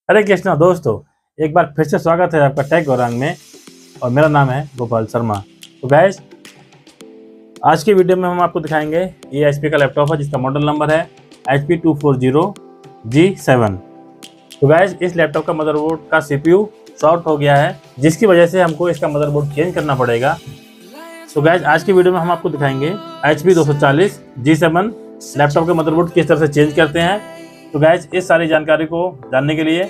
हरे कृष्णा दोस्तों, एक बार फिर से स्वागत है आपका टेक गौरांग में और मेरा नाम है गोपाल शर्मा। तो गाइस, आज की वीडियो में हम आपको दिखाएंगे ये HP का लैपटॉप है जिसका मॉडल नंबर है HP 240G7। तो गाइस, इस लैपटॉप का मदरबोर्ड का CPU शॉर्ट हो गया है, जिसकी वजह से हमको इसका मदरबोर्ड चेंज करना पड़ेगा। तो गाइस, आज की वीडियो में हम आपको दिखाएंगे HP 240G7 लैपटॉप के मदरबोर्ड किस तरह से चेंज करते हैं। तो गाइस, इस सारी जानकारी को जानने के लिए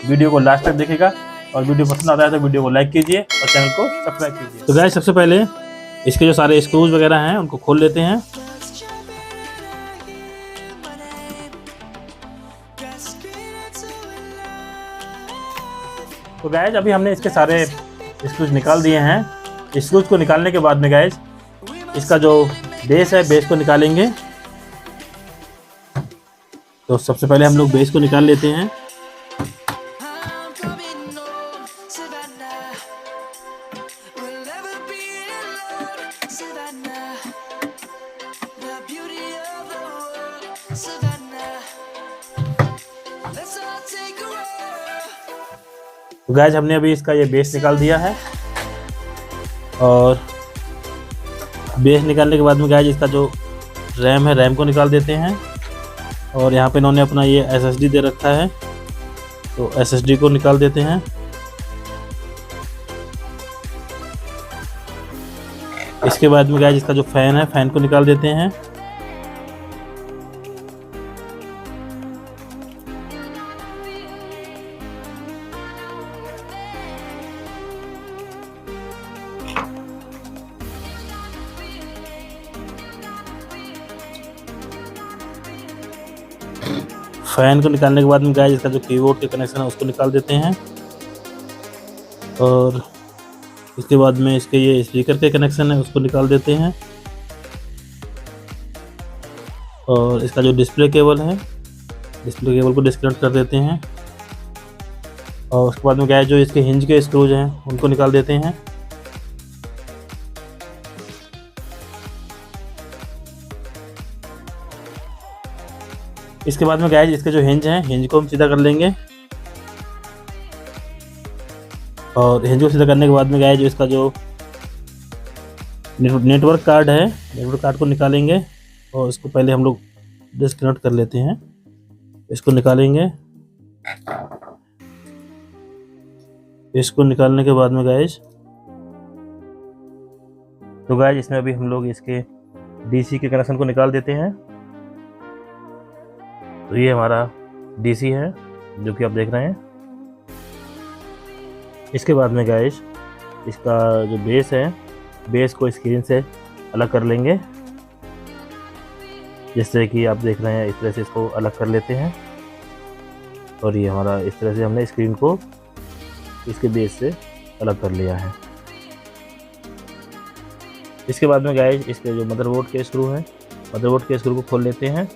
वीडियो को लास्ट तक देखिएगा और वीडियो पसंद आता है तो वीडियो को लाइक कीजिए और चैनल को सब्सक्राइब कीजिए। तो गाइस, सबसे पहले इसके जो सारे स्क्रूज वगैरह हैं उनको खोल लेते हैं। तो गाइस, अभी हमने इसके सारे स्क्रूज निकाल दिए हैं। स्क्रूज को निकालने के बाद में गाइस, इसका जो बेस है बेस को निकालेंगे। तो सबसे पहले हम लोग बेस को निकाल लेते हैं। तो गाइस, हमने अभी इसका ये बेस निकाल दिया है और बेस निकालने के बाद में गाइस, इसका जो रैम है रैम को निकाल देते हैं। और यहाँ पे इन्होंने अपना ये SSD दे रखा है, तो SSD को निकाल देते हैं। इसके बाद में गाइस, इसका जो फैन है फैन को निकाल देते हैं। फैन को निकालने के बाद में गाइस, इसका जो कीबोर्ड के कनेक्शन है उसको निकाल देते हैं। और इसके बाद में इसके ये स्पीकर के कनेक्शन है उसको निकाल देते हैं। और इसका जो डिस्प्ले केबल है डिस्प्ले केबल को डिस्कनेक्ट कर देते हैं। और उसके बाद में गाइस, जो इसके हिंज के स्क्रूज हैं उनको निकाल देते हैं। इसके बाद में गाइस, इसके जो हिंज हैं हिंज को हम सीधा कर लेंगे। और हिंज को सीधा करने के बाद में गाइस, जो इसका जो नेटवर्क कार्ड है नेटवर्क कार्ड को निकालेंगे। और इसको पहले हम लोग डिस्कनेक्ट कर लेते हैं। इसको निकालेंगे। इसको निकालने के बाद में गाइस, तो गाइस इसमें अभी हम लोग इसके DC के कनेक्शन को निकाल देते हैं। तो ये हमारा DC है जो कि आप देख रहे हैं। इसके बाद में गाइस, इसका जो बेस है बेस को स्क्रीन से अलग कर लेंगे। जिस तरह कि आप देख रहे हैं इस तरह से इसको अलग कर लेते हैं। और ये हमारा इस तरह से हमने स्क्रीन को इसके बेस से अलग कर लिया है। इसके बाद में गाइस, इसके जो मदरबोर्ड के स्क्रू हैं मदरबोर्ड के स्क्रू को खोल लेते हैं।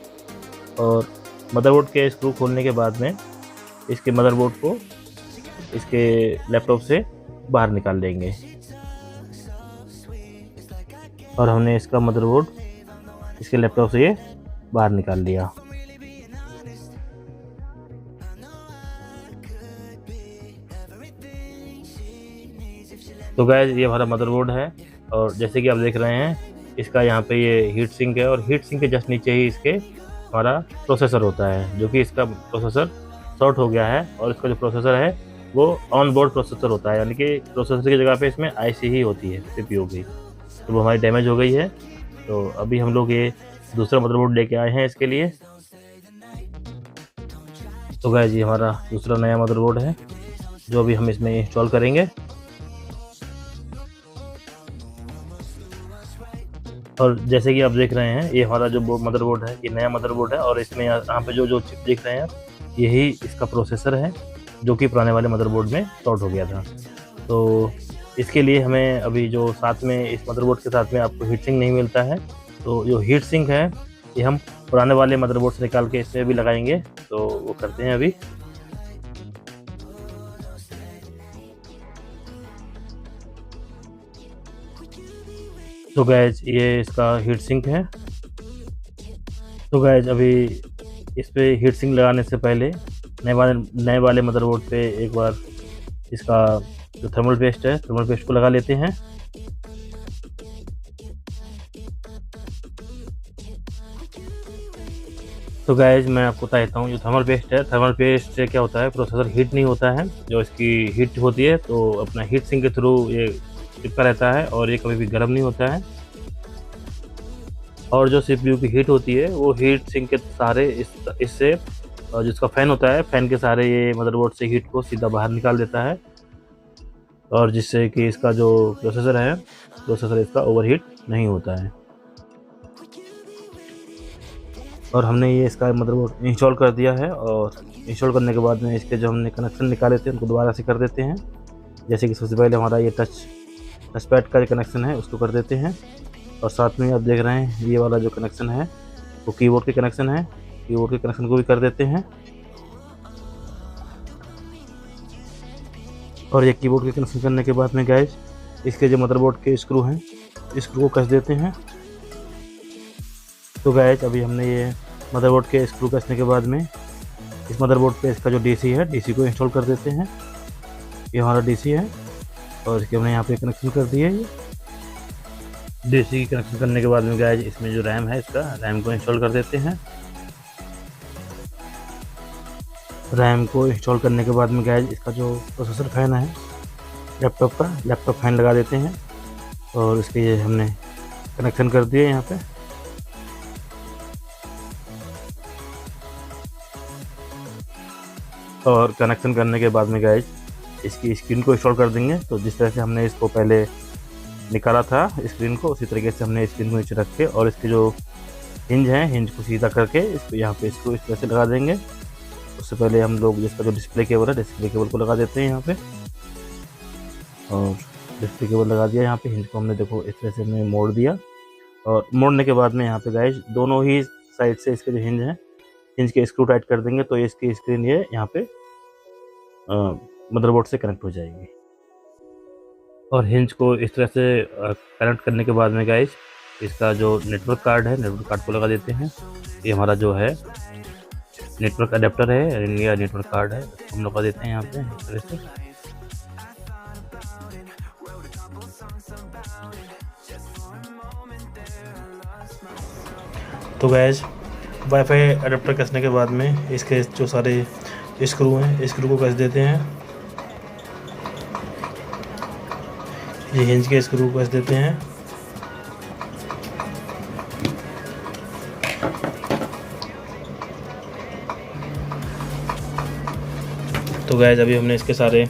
और मदरबोर्ड के स्क्रू खोलने के बाद में इसके मदरबोर्ड को इसके लैपटॉप से बाहर निकाल लेंगे। और हमने इसका मदरबोर्ड इसके लैपटॉप से ये बाहर निकाल लिया। तो गाइस, ये हमारा मदरबोर्ड है। और जैसे कि आप देख रहे हैं, इसका यहाँ पे ये हीट सिंक है और हीट सिंक के जस्ट नीचे ही इसके हमारा प्रोसेसर होता है, जो कि इसका प्रोसेसर शॉर्ट हो गया है। और इसका जो प्रोसेसर है वो ऑन बोर्ड प्रोसेसर होता है, यानी कि प्रोसेसर की जगह पे इसमें IC ही होती है CPU की। तो वो हमारी डैमेज हो गई है। तो अभी हम लोग ये दूसरा मदरबोर्ड लेके आए हैं इसके लिए। तो गाइस, ये हमारा दूसरा नया मदरबोर्ड है जो अभी हम इसमें इंस्टॉल करेंगे। और जैसे कि आप देख रहे हैं, ये हमारा जो मदरबोर्ड है ये नया मदरबोर्ड है। और इसमें यहाँ पे जो चिप देख रहे हैं आप, यही इसका प्रोसेसर है जो कि पुराने वाले मदरबोर्ड में शॉर्ट हो गया था। तो इसके लिए हमें अभी जो साथ में इस मदरबोर्ड के साथ में आपको हीट सिंक नहीं मिलता है, तो जो हीट सिंक है ये हम पुराने वाले मदरबोर्ड से निकाल के इसमें भी लगाएंगे। तो वो करते हैं अभी। तो गाइज, ये इसका हीट सिंक है। तो गाइज, अभी इस पे हीट सिंक लगाने से पहले नए वाले मदरबोर्ड पे एक बार इसका जो थर्मल पेस्ट है, थर्मल पेस्ट को लगा लेते हैं। तो गाइज मैं आपको बताता हूँ, जो थर्मल पेस्ट है, थर्मल पेस्ट से क्या होता है, प्रोसेसर हीट नहीं होता है। जो इसकी हीट होती है तो अपना हीट सिंक के थ्रू ये चिपका रहता है और ये कभी भी गर्म नहीं होता है। और जो CPU की हीट होती है वो हीट सिंक के सहारे इससे जिसका फ़ैन होता है, फ़ैन के सहारे ये मदरबोर्ड से हीट को सीधा बाहर निकाल देता है, और जिससे कि इसका जो प्रोसेसर इसका ओवरहीट नहीं होता है। और हमने ये इसका मदरबोर्ड इंस्टॉल कर दिया है, और इंस्टॉल करने के बाद में इसके जो हमने कनेक्शन निकाले थे उनको दोबारा से कर देते हैं। जैसे कि सबसे पहले हमारा ये टच पैड का जो कनेक्शन है उसको कर देते हैं, और साथ में आप देख रहे हैं ये वाला जो कनेक्शन है वो कीबोर्ड के कनेक्शन है, कीबोर्ड के कनेक्शन को भी कर देते हैं। और ये कीबोर्ड के कनेक्शन करने के बाद में गाइस इसके जो मदरबोर्ड के स्क्रू हैं, स्क्रू को कस देते हैं। तो गाइस अभी हमने ये मदरबोर्ड के स्क्रू कसने के बाद में इस मदरबोर्ड पे इसका जो DC है, DC को इंस्टॉल कर देते हैं। ये हमारा DC है और इसके हमने यहाँ पे कनेक्शन कर दिए। ये DC की कनेक्शन करने के बाद में गाइस इसमें जो रैम है, इसका रैम को इंस्टॉल कर देते हैं। रैम को इंस्टॉल करने के बाद में गाइस इसका जो प्रोसेसर फैन है लैपटॉप का, लैपटॉप फैन लगा देते हैं, और इसके ये हमने कनेक्शन कर दिए यहाँ पे। और कनेक्शन करने के बाद में गाइस इसकी स्क्रीन को इंस्टॉल कर देंगे। तो जिस तरह से हमने इसको पहले निकाला था स्क्रीन को, उसी तरीके से हमने स्क्रीन को नीचे रख के और इसके जो हिंज हैं, हिंज को सीधा करके इसको यहाँ पे इसको इस तरह से लगा देंगे। उससे पहले हम लोग जिसका जो डिस्प्ले केबल है, डिस्प्ले केबल को लगा देते हैं यहाँ पे, और डिस्प्ले केबल लगा दिया यहाँ पे। हिंज को हमने देखो इस तरह से हमने मोड़ दिया, और मोड़ने के बाद में यहाँ पे गाइस दोनों ही साइड से इसके जो हिंज हैं, हिंज के स्क्रू टाइट कर देंगे, तो इसकी स्क्रीन ये यहाँ पे मदरबोर्ड से कनेक्ट हो जाएगी। और हिंज को इस तरह से कनेक्ट करने के बाद में गाइस इसका जो नेटवर्क कार्ड है, नेटवर्क कार्ड को लगा देते हैं। ये हमारा जो है नेटवर्क अडेप्टर है, इंडिया नेटवर्क कार्ड है, हम लगा देते हैं यहाँ पे इस तरह से। तो गाइस वाईफाई अडेप्टर कसने के बाद में इसके जो सारे स्क्रू हैं, स्क्रू को कस देते हैं। ये हिंज के स्क्रू को कस देते हैं। तो गाइस अभी हमने इसके सारे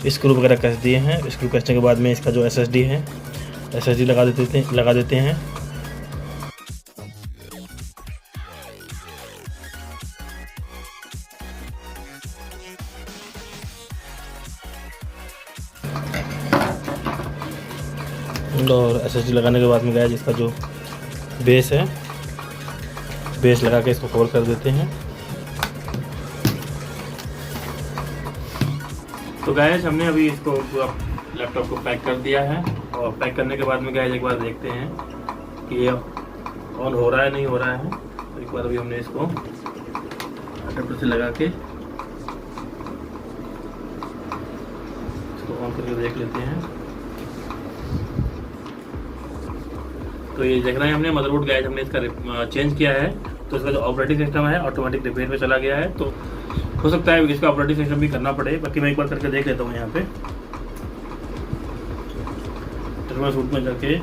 स्क्रू वगैरह कस दिए हैं। स्क्रू कसने के बाद में इसका जो SSD है, SSD लगा देते हैं। और SSD लगाने के बाद में गाइस इसका जो बेस है, बेस लगा के इसको कवर कर देते हैं। तो गाइस हमने अभी इसको पूरा लैपटॉप को पैक कर दिया है, और पैक करने के बाद में गाइस एक बार देखते हैं कि ये ऑन हो रहा है नहीं हो रहा है। तो एक बार अभी हमने इसको अडेप्टर से लगा के इसको ऑन करके देख लेते हैं। तो ये देख रहे हैं हमने मदरबोर्ड गाइस हमने इसका चेंज किया है, तो इसका जो ऑपरेटिंग सिस्टम है ऑटोमेटिक रिपेयर पे चला गया है। तो हो सकता है इसका ऑपरेटिंग सिस्टम भी करना पड़े, बाकी मैं एक बार करके देख लेता हूँ। यहाँ पे सूट में जाके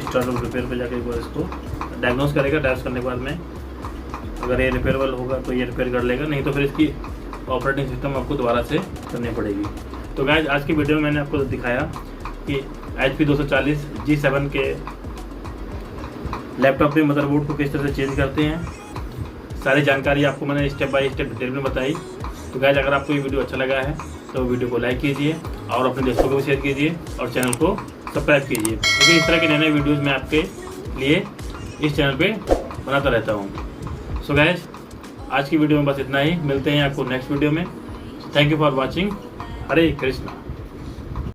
स्टार्ट रिपेयर पे जाके एक बार इसको डायग्नोस करेगा। डायग्नोस करने के बाद में अगर ये रिपेयरेबल होगा तो ये रिपेयर कर लेगा, नहीं तो फिर इसकी ऑपरेटिंग सिस्टम आपको दोबारा से करनी पड़ेगी। तो गाइस आज की वीडियो में मैंने आपको दिखाया कि HP 240 G7 के लैपटॉप में मदरबोर्ड को किस तरह से चेंज करते हैं। सारी जानकारी आपको मैंने स्टेप बाय स्टेप डिटेल में बताई। तो गाइस अगर आपको ये वीडियो अच्छा लगा है तो वीडियो को लाइक कीजिए और अपने दोस्तों को भी शेयर कीजिए और चैनल को सब्सक्राइब कीजिए, क्योंकि इस तरह के नए वीडियोज़ मैं आपके लिए इस चैनल पे बनाता रहता हूँ। सो गाइस आज की वीडियो में बस इतना ही। मिलते हैं आपको नेक्स्ट वीडियो में। Thank you for watching. Hare Krishna.